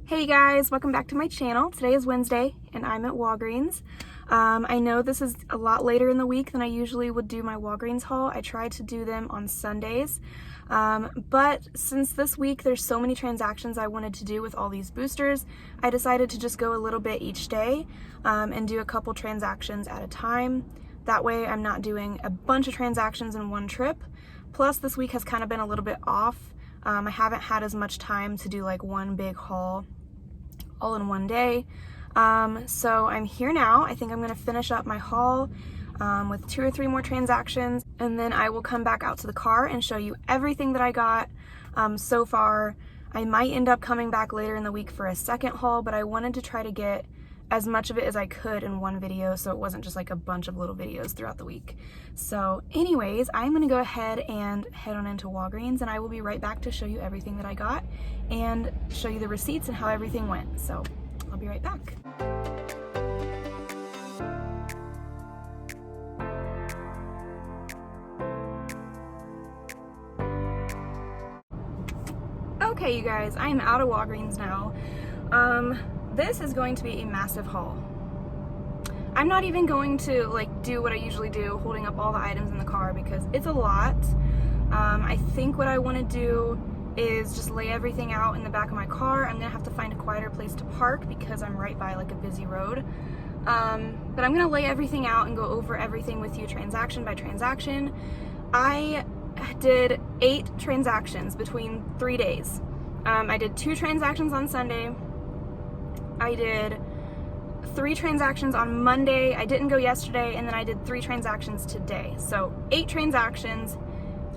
Hey guys, welcome back to my channel. Today is Wednesday and I'm at Walgreens. I know this is a lot later in the week than I usually would do my Walgreens haul. I try to do them on Sundays, but since this week there's so many transactions I wanted to do with all these boosters, I decided to just go a little bit each day and do a couple transactions at a time. That way I'm not doing a bunch of transactions in one trip. Plus this week has kind of been a little bit off. I haven't had as much time to do like one big haul all in one day. So I'm here now. I think I'm gonna finish up my haul with 2 or 3 more transactions, and then I will come back out to the car and show you everything that I got so far. I might end up coming back later in the week for a second haul, but I wanted to try to get as much of it as I could in one video so it wasn't just like a bunch of little videos throughout the week. So anyways, I'm gonna go ahead and head on into Walgreens, and I will be right back to show you everything that I got and show you the receipts and how everything went. So I'll be right back. Okay, you guys, I am out of Walgreens now. This is going to be a massive haul. I'm not even going to like do what I usually do, holding up all the items in the car, because it's a lot. I think what I want to do is just lay everything out in the back of my car. I'm gonna have to find a quieter place to park because I'm right by like a busy road. But I'm gonna lay everything out and go over everything with you transaction by transaction. I did 8 transactions between 3 days. I did 2 transactions on Sunday. I did 3 transactions on Monday. I didn't go yesterday, and then I did 3 transactions today. So 8 transactions.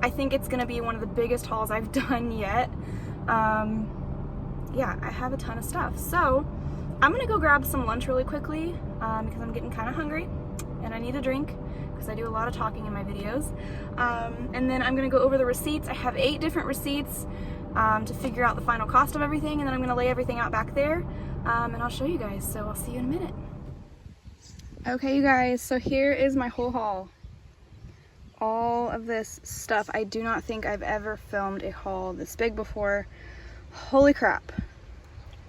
I think it's gonna be one of the biggest hauls I've done yet. Yeah, I have a ton of stuff. So I'm gonna go grab some lunch really quickly because I'm getting kind of hungry and I need a drink because I do a lot of talking in my videos. And then I'm gonna go over the receipts. I have 8 different receipts to figure out the final cost of everything, and then I'm gonna lay everything out back there and I'll show you guys. So I'll see you in a minute. Okay, you guys, so here is my whole haul. All of this stuff. I do not think I've ever filmed a haul this big before. Holy crap.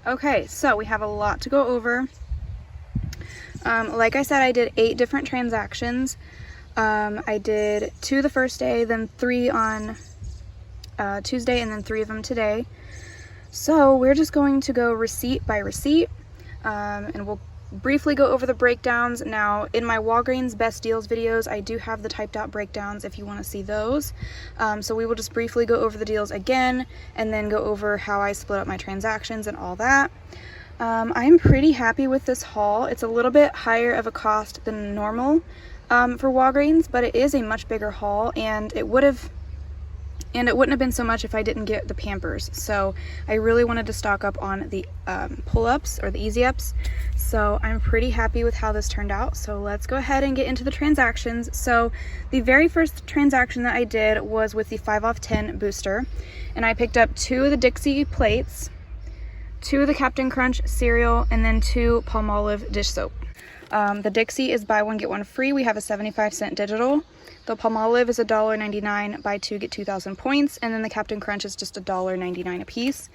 Okay, so we have a lot to go over. Like I said, I did 8 different transactions. I did 2 the first day, then 3 on Tuesday, and then 3 of them today. So we're just going to go receipt by receipt, and we'll briefly go over the breakdowns. Now, in my Walgreens Best Deals videos, I do have the typed out breakdowns if you want to see those. So we will just briefly go over the deals again, and then go over how I split up my transactions and all that. I'm pretty happy with this haul. It's a little bit higher of a cost than normal for Walgreens, but it is a much bigger haul, and it wouldn't have been so much if I didn't get the Pampers. So I really wanted to stock up on the pull-ups or the easy-ups. So I'm pretty happy with how this turned out. So let's go ahead and get into the transactions. So the very first transaction that I did was with the 5 off 10 booster. And I picked up 2 of the Dixie plates, 2 of the Captain Crunch cereal, and then 2 Palmolive dish soap. The Dixie is buy one get one free. We have a 75-cent digital. The Palmolive is $1.99, buy 2 get 2,000 points, and then the Captain Crunch is just $1.99 a piece.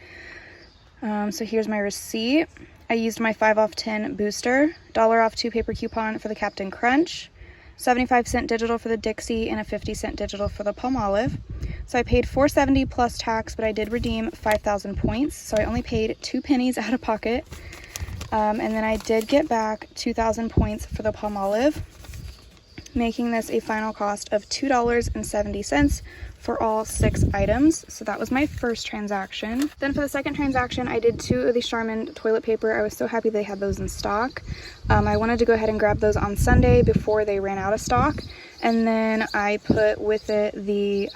So here's my receipt. I used my 5 off 10 booster, $1 off 2 paper coupon for the Captain Crunch, 75-cent digital for the Dixie, and a 50-cent digital for the Palmolive. So I paid $4.70 plus tax, but I did redeem 5,000 points, so I only paid 2 pennies out of pocket. And then I did get back 2,000 points for the Palmolive, making this a final cost of $2.70 for all 6 items. So that was my first transaction. Then for the second transaction, I did 2 of the Charmin toilet paper. I was so happy they had those in stock. I wanted to go ahead and grab those on Sunday before they ran out of stock. And then I put with it the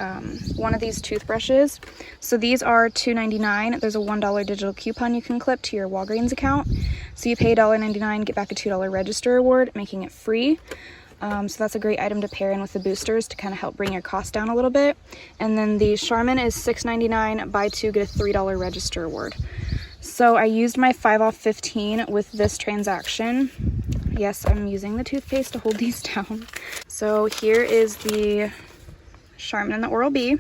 one of these toothbrushes. So these are $2.99. There's a $1 digital coupon you can clip to your Walgreens account. So you pay $1.99, get back a $2 register reward, making it free. So that's a great item to pair in with the boosters to kind of help bring your cost down a little bit. And then the Charmin is $6.99, buy 2 get a $3 register reward. So I used my 5 off 15 with this transaction. Yes, I'm using the toothpaste to hold these down. So here is the Charmin and the Oral-B.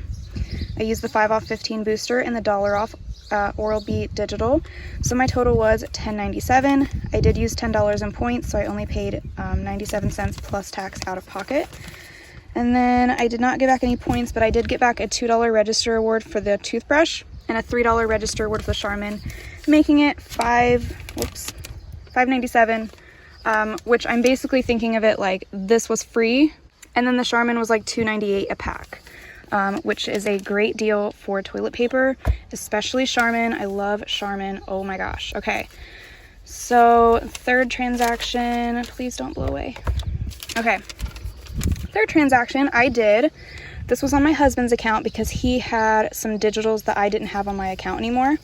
I used the 5 off 15 booster and the $1 off Oral-B digital. So my total was $10.97. I did use $10 in points, so I only paid 97 cents plus tax out of pocket. And then I did not get back any points, but I did get back a $2 register award for the toothbrush and a $3 register award for the Charmin, making it $5.97, which I'm basically thinking of it like this was free, and then the Charmin was like $2.98 a pack. Which is a great deal for toilet paper, especially Charmin. I love Charmin. Oh my gosh. Okay. So third transaction, please don't blow away. Okay. Third transaction this was on my husband's account because he had some digitals that I didn't have on my account anymore.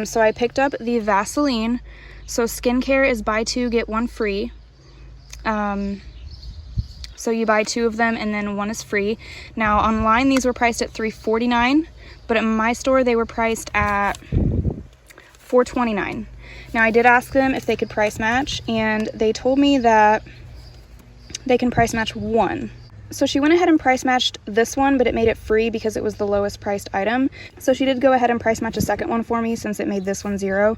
So I picked up the Vaseline. So skincare is buy two, get one free. So you buy two of them and then one is free. Now online these were priced at $3.49, but at my store they were priced at $4.29. Now I did ask them if they could price match, and they told me that they can price match one. So she went ahead and price matched this one, but it made it free because it was the lowest priced item. So she did go ahead and price match a second one for me since it made this one $0.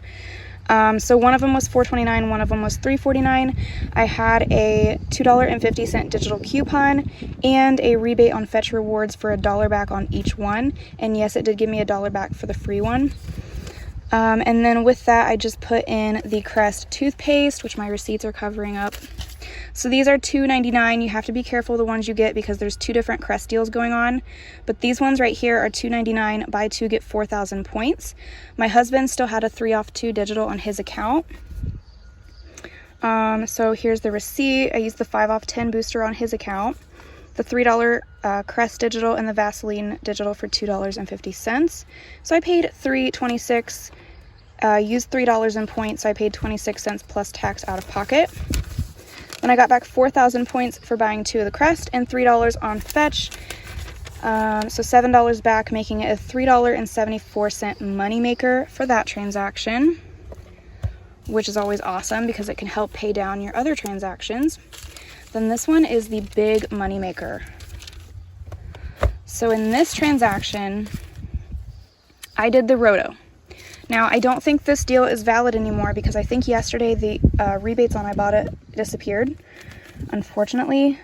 So one of them was $4.29, one of them was $3.49. I had a $2.50 digital coupon and a rebate on Fetch Rewards for $1 back on each one. And yes, it did give me $1 back for the free one. And then with that, I just put in the Crest toothpaste, which my receipts are covering up. So these are $2.99. You have to be careful the ones you get because there's two different Crest deals going on. But these ones right here are $2.99. Buy two, get 4,000 points. My husband still had a 3 off 2 digital on his account. So here's the receipt. I used the 5 off 10 booster on his account. The $3 Crest digital and the Vaseline digital for $2.50. So I paid $3.26. Used $3 in points, so I paid 26 cents plus tax out of pocket. Then I got back 4,000 points for buying 2 of the Crest and $3 on Fetch. So $7 back, making it a $3.74 moneymaker for that transaction, which is always awesome because it can help pay down your other transactions. Then this one is the big moneymaker. So in this transaction, I did the Roto. Now, I don't think this deal is valid anymore because I think yesterday the rebates on Ibotta disappeared, unfortunately.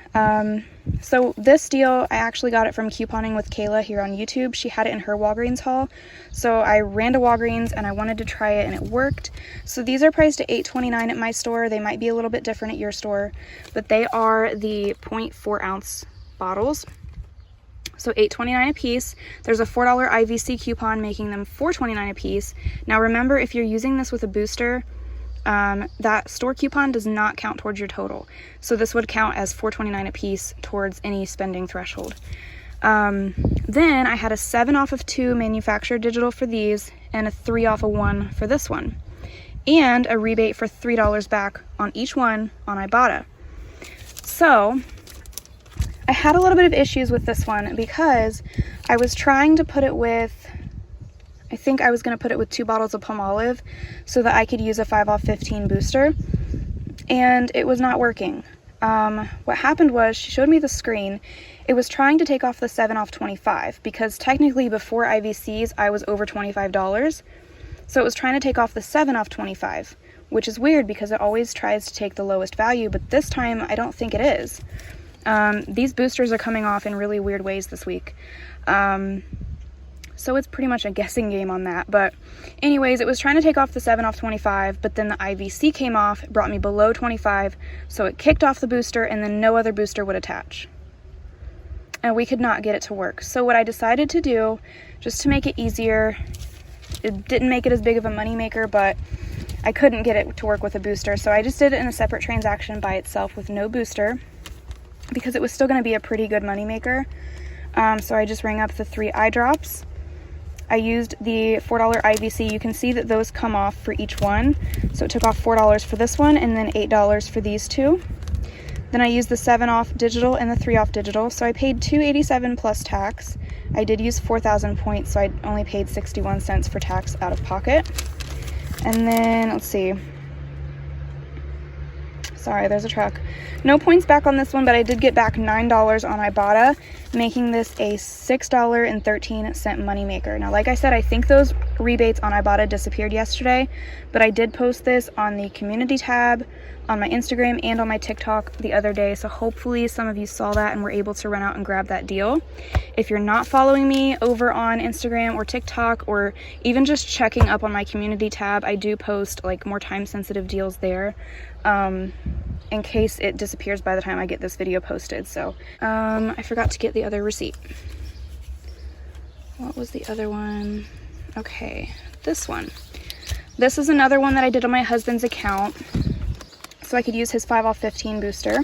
So this deal, I actually got it from Couponing with Kayla here on YouTube. She had it in her Walgreens haul. So I ran to Walgreens and I wanted to try it and it worked. So these are priced at $8.29 at my store. They might be a little bit different at your store, but they are the 0.4 ounce bottles. So $8.29 a piece. There's a $4 IVC coupon making them $4.29 a piece. Now remember, if you're using this with a booster, that store coupon does not count towards your total. So this would count as $4.29 a piece towards any spending threshold. Then I had a 7 off of 2 manufacturer digital for these and a 3 off of 1 for this one. And a rebate for $3 back on each one on Ibotta. So I had a little bit of issues with this one because I was trying to put it with, I think I was going to put it with 2 bottles of Palmolive so that I could use a 5 off 15 booster, and it was not working. What happened was she showed me the screen. It was trying to take off the 7 off 25 because technically before IVCs I was over $25. So it was trying to take off the 7 off 25, which is weird because it always tries to take the lowest value, but this time I don't think it is. These boosters are coming off in really weird ways this week. So it's pretty much a guessing game on that. But anyways, it was trying to take off the 7 off 25, but then the IVC came off, it brought me below 25, so it kicked off the booster and then no other booster would attach. And we could not get it to work. So what I decided to do, just to make it easier, it didn't make it as big of a money maker, but I couldn't get it to work with a booster. So I just did it in a separate transaction by itself with no booster, because it was still going to be a pretty good moneymaker. So I just rang up the 3 eye drops. I used the $4 IVC. You can see that those come off for each one. So it took off $4 for this one and then $8 for these 2. Then I used the 7 off digital and the 3 off digital. So I paid $2.87 plus tax. I did use 4,000 points, so I only paid 61 cents for tax out of pocket. And then, let's see. Sorry, there's a truck. No points back on this one, but I did get back $9 on Ibotta. making this a $6.13 moneymaker. Now, like I said, I think those rebates on Ibotta disappeared yesterday, but I did post this on the community tab, on my Instagram, and on my TikTok the other day, so hopefully some of you saw that and were able to run out and grab that deal. If you're not following me over on Instagram or TikTok, or even just checking up on my community tab, I do post like more time-sensitive deals there, in case it disappears by the time I get this video posted. So I forgot to get the other receipt. What was the other one? Okay, this one. This is another one that I did on my husband's account, so I could use his 5 off 15 booster.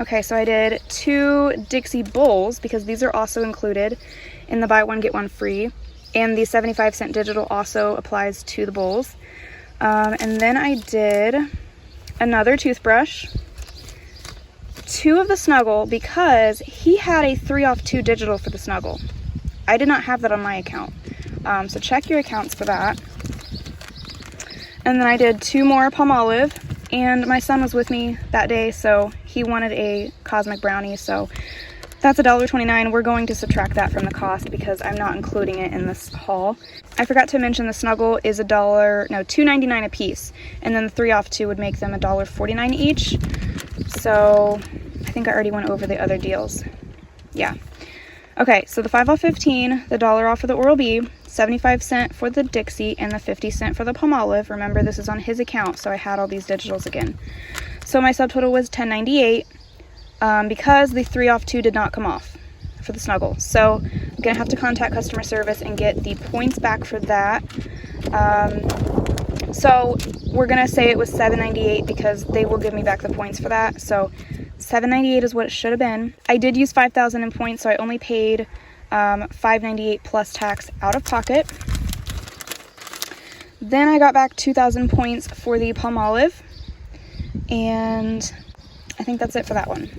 Okay, so I did 2 Dixie bowls, because these are also included in the buy one get one free, and the 75-cent digital also applies to the bowls. And then I did another toothbrush, 2 of the Snuggle, because he had a 3 off 2 digital for the Snuggle. I did not have that on my account, so check your accounts for that. And then I did 2 more Palmolive, and my son was with me that day, so he wanted a Cosmic Brownie, so that's $1.29. We're going to subtract that from the cost because I'm not including it in this haul. I forgot to mention the Snuggle is $2.99 a piece, and then the 3 off 2 would make them $1.49 each. So I think I already went over the other deals. Yeah. Okay, so the 5 off 15, the $1 off for the Oral-B, 75-cent for the Dixie, and the 50-cent for the Palmolive. Remember, this is on his account, so I had all these digitals again. So my subtotal was $10.98. Because the 3 off 2 did not come off for the Snuggle. So I'm going to have to contact customer service and get the points back for that. So we're going to say it was $7.98 because they will give me back the points for that. So $7.98 is what it should have been. I did use 5,000 in points, so I only paid $5.98 plus tax out of pocket. Then I got back 2,000 points for the Palmolive, and I think that's it for that one.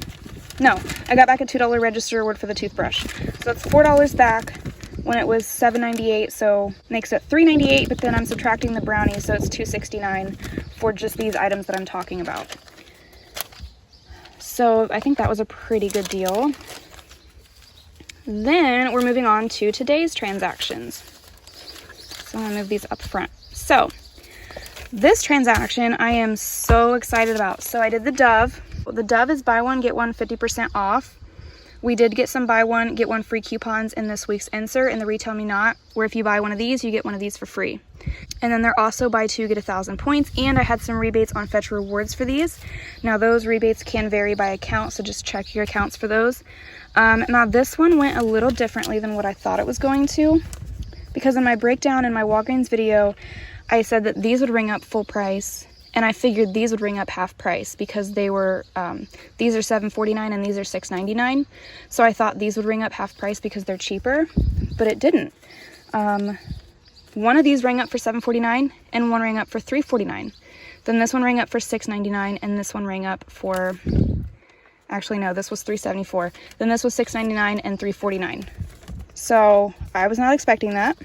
No, I got back a $2 register reward for the toothbrush. So that's $4 back when it was $7.98, so makes it $3.98, but then I'm subtracting the brownies, so it's $2.69 for just these items that I'm talking about. So I think that was a pretty good deal. Then we're moving on to today's transactions. So I'm gonna move these up front. So this transaction I am so excited about. So I did the Dove. The Dove is buy one, get one 50% off. We did get some buy one, get one free coupons in this week's insert in the Retail Me Not, where if you buy one of these, you get one of these for free. And then they're also buy 2, get 1,000 points, and I had some rebates on Fetch Rewards for these. Now those rebates can vary by account, so just check your accounts for those. Now this one went a little differently than what I thought it was going to, because in my breakdown in my Walgreens video, I said that these would ring up full price, and I figured these would ring up half price because they were, these are $7.49 and these are $6.99. So I thought these would ring up half price because they're cheaper, but it didn't. One of these rang up for $7.49 and one rang up for $3.49. Then this one rang up for $6.99 and this one rang up for, actually no, this was $3.74. Then this was $6.99 and $3.49. So I was not expecting that.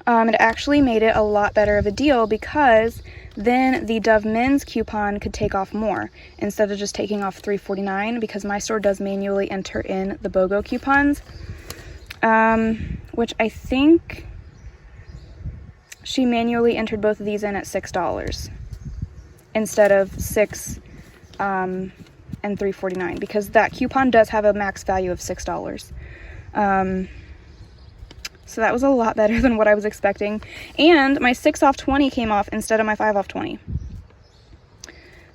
It actually made it a lot better of a deal because then the Dove Men's coupon could take off more instead of just taking off $3.49, because my store does manually enter in the BOGO coupons, which I think she manually entered both of these in at $6 instead of $6 and $3.49, because that coupon does have a max value of $6. So that was a lot better than what I was expecting. And my 6 off 20 came off instead of my 5 off 20.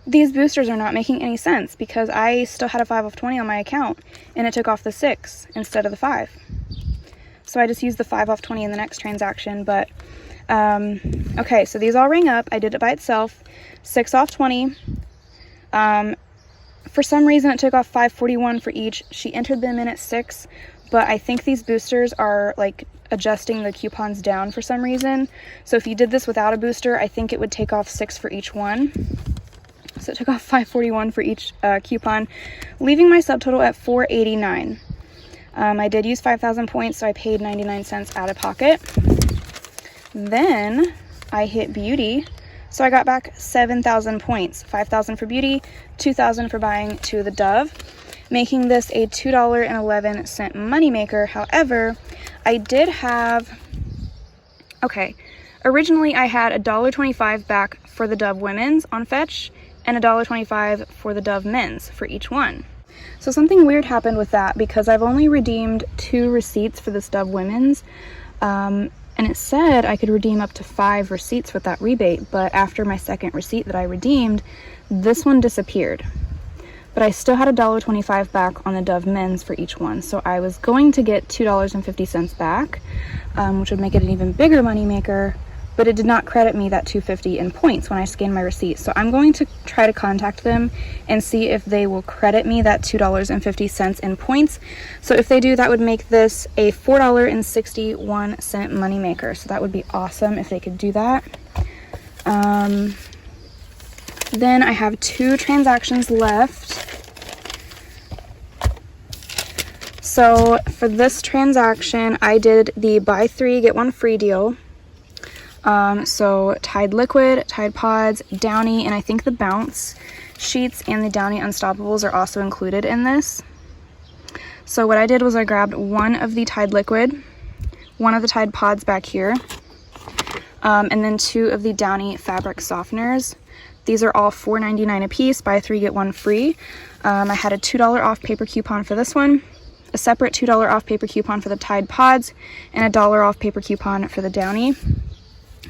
These boosters are not making any sense because I still had a 5 off 20 on my account and it took off the 6 instead of the 5. So I just used the 5 off 20 in the next transaction. But okay, so these all rang up. I did it by itself. 6 off 20. For some reason it took off $5.41 for each. She entered them in at 6, but I think these boosters are like adjusting the coupons down for some reason. So if you did this without a booster, I think it would take off 6 for each one. So it took off $5.41 for each coupon, leaving my subtotal at $4.89. I did use 5,000 points, so I paid 99 cents out of pocket. Then I hit Beauty So I got back 7,000 points, 5,000 for beauty, 2,000 for buying 2 of the Dove, making this a $2.11 moneymaker. However, I did have, okay, originally I had $1.25 back for the Dove women's on Fetch and $1.25 for the Dove men's for each one. So something weird happened with that because I've only redeemed 2 receipts for this Dove women's, and it said I could redeem up to 5 receipts with that rebate, but after my second receipt that I redeemed, this one disappeared. But I still had $1.25 back on the Dove men's for each one, so I was going to get $2.50 back, which would make it an even bigger moneymaker, but it did not credit me that $2.50 in points when I scanned my receipt. So I'm going to try to contact them and see if they will credit me that $2.50 in points. So if they do, that would make this a $4.61 moneymaker. So that would be awesome if they could do that. Then I have 2 transactions left. So for this transaction, I did the buy 3, get 1 free deal. So Tide Liquid, Tide Pods, Downy, and I think the Bounce sheets and the Downy Unstoppables are also included in this. So what I did was I grabbed 1 of the Tide Liquid, 1 of the Tide Pods back here, and then 2 of the Downy fabric softeners. These are all $4.99 a piece, buy 3 get 1 free. I had a $2 off paper coupon for this one, a separate $2 off paper coupon for the Tide Pods, and a $1 off paper coupon for the Downy.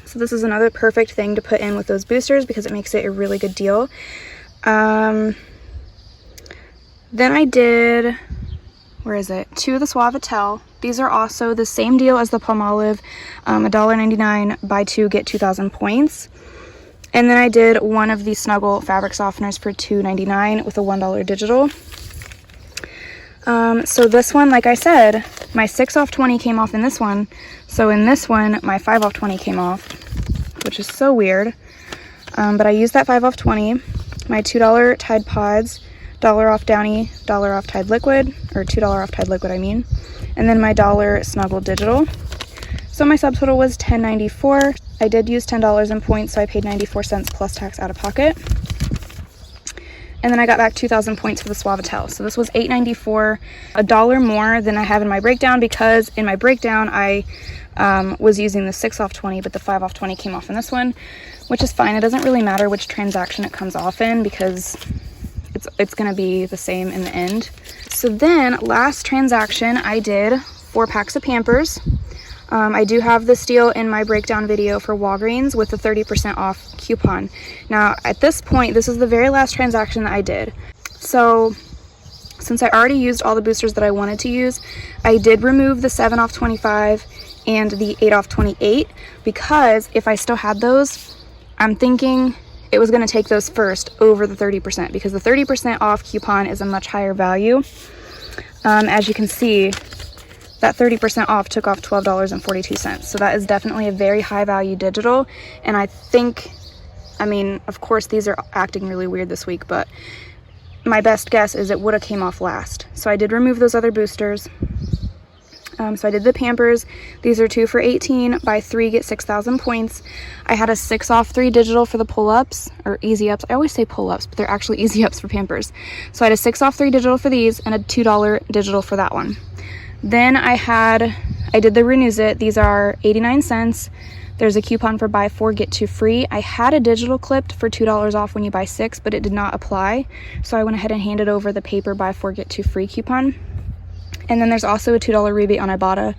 So this is another perfect thing to put in with those boosters because it makes it a really good deal. Then I did, where is it? 2 of the Suavitel. These are also the same deal as the Palmolive, $1.99, buy 2 get 2,000 points. And then I did 1 of the Snuggle fabric softeners for $2.99 with a $1 digital. So this one, like I said, my 6 off 20 came off in this one. So in this one, my 5 off 20 came off, which is so weird. But I used that 5 off 20, my $2 Tide Pods, $1 off Downy, $1 off Tide Liquid, or $2 off Tide Liquid, I mean. And then my $1 Snuggle digital. So my subtotal was $10.94. I did use $10 in points, so I paid 94 cents plus tax out of pocket. And then I got back 2,000 points for the Suavitel. So this was $8.94, $1 more than I have in my breakdown, because in my breakdown I was using the 6 off 20, but the 5 off 20 came off in this one, which is fine. It doesn't really matter which transaction it comes off in because it's gonna be the same in the end. So then last transaction, I did 4 packs of Pampers. I do have this deal in my breakdown video for Walgreens with a 30% off coupon. Now, at this point, this is the very last transaction that I did. So, since I already used all the boosters that I wanted to use, I did remove the 7 off 25 and the 8 off 28, because if I still had those, I'm thinking it was going to take those first over the 30%, because the 30% off coupon is a much higher value. As you can see, that 30% off took off $12.42. So that is definitely a very high value digital. And I think, I mean, of course these are acting really weird this week, but my best guess is it would have came off last. So I did remove those other boosters. So I did the Pampers. These are 2 for $18, buy 3 get 6,000 points. I had a 6 off 3 digital for the pull-ups, or easy ups. I always say pull-ups, but they're actually easy ups for Pampers. So I had a 6 off 3 digital for these and a $2 digital for that one. Then I did the Renews It. These are 89 cents. There's a coupon for buy 4 get 2 free. I had a digital clipped for $2 off when you buy 6, but it did not apply. So I went ahead and handed over the paper buy 4 get 2 free coupon. And then there's also a $2 rebate on Ibotta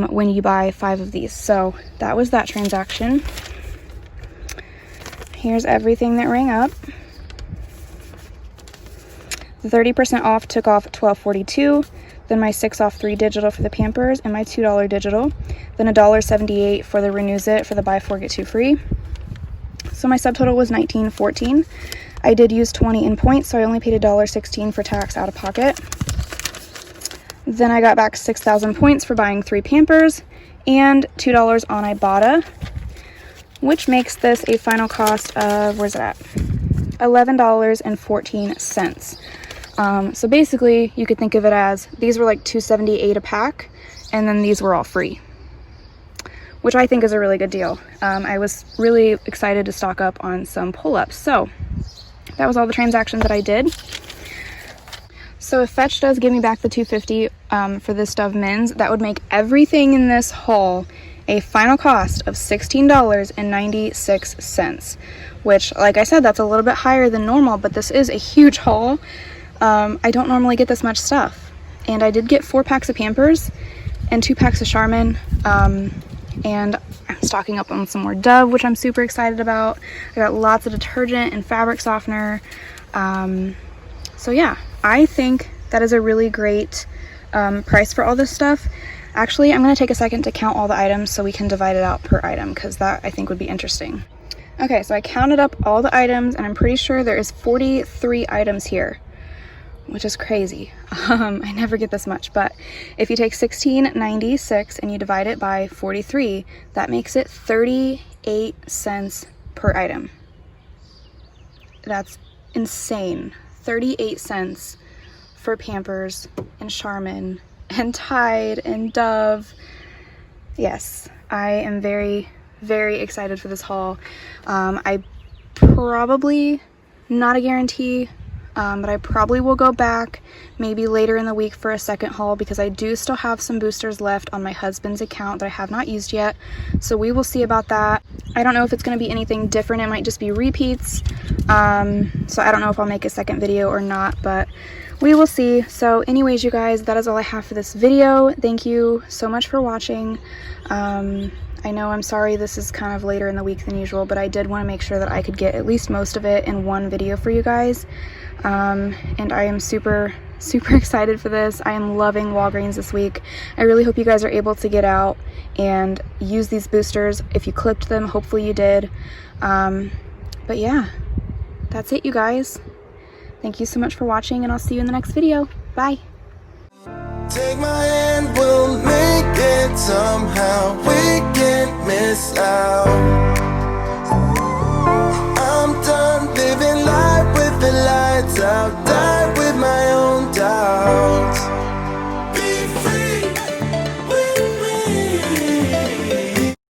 when you buy 5 of these. So that was that transaction. Here's everything that rang up. The 30% off took off $12.42. Then my 6 off 3 digital for the Pampers and my $2 digital. Then $1.78 for the Renews It for the buy 4 get 2 free. So my subtotal was $19.14. I did use 20 in points, so I only paid $1.16 for tax out of pocket. Then I got back 6,000 points for buying 3 Pampers and $2 on Ibotta, which makes this a final cost of, where's it at? $11.14. So basically, you could think of it as these were like $2.78 a pack, and then these were all free, which I think is a really good deal. I was really excited to stock up on some pull-ups. So that was all the transactions that I did. So if Fetch does give me back the $2.50 for this Dove Men's, that would make everything in this haul a final cost of $16.96, which, like I said, that's a little bit higher than normal, but this is a huge haul. I don't normally get this much stuff. And I did get 4 packs of Pampers and 2 packs of Charmin, and I'm stocking up on some more Dove, which I'm super excited about. I got lots of detergent and fabric softener. So yeah, I think that is a really great price for all this stuff. Actually, I'm going to take a second to count all the items so we can divide it out per item, because that I think would be interesting. Okay, so I counted up all the items, and I'm pretty sure there is 43 items here, which is crazy. I never get this much, but if you take $16.96 and you divide it by 43, that makes it 38 cents per item. That's insane. 38 cents for Pampers and Charmin and Tide and Dove. Yes, I am very, very excited for this haul. I probably, not a guarantee, but I probably will go back maybe later in the week for a second haul, because I do still have some boosters left on my husband's account that I have not used yet. So we will see about that. I don't know if it's going to be anything different. It might just be repeats. So I don't know if I'll make a second video or not, but we will see. So anyways, you guys, that is all I have for this video. Thank you so much for watching. I know I'm sorry this is kind of later in the week than usual, but I did want to make sure that I could get at least most of it in one video for you guys. And I am super, super excited for this. I am loving Walgreens this week. I really hope you guys are able to get out and use these boosters. If you clipped them, hopefully you did. But yeah, that's it, you guys. Thank you so much for watching, and I'll see you in the next video. Bye. Take my hand, we'll make it somehow. We can't miss out. I'm done living life with the lights out. Die with my own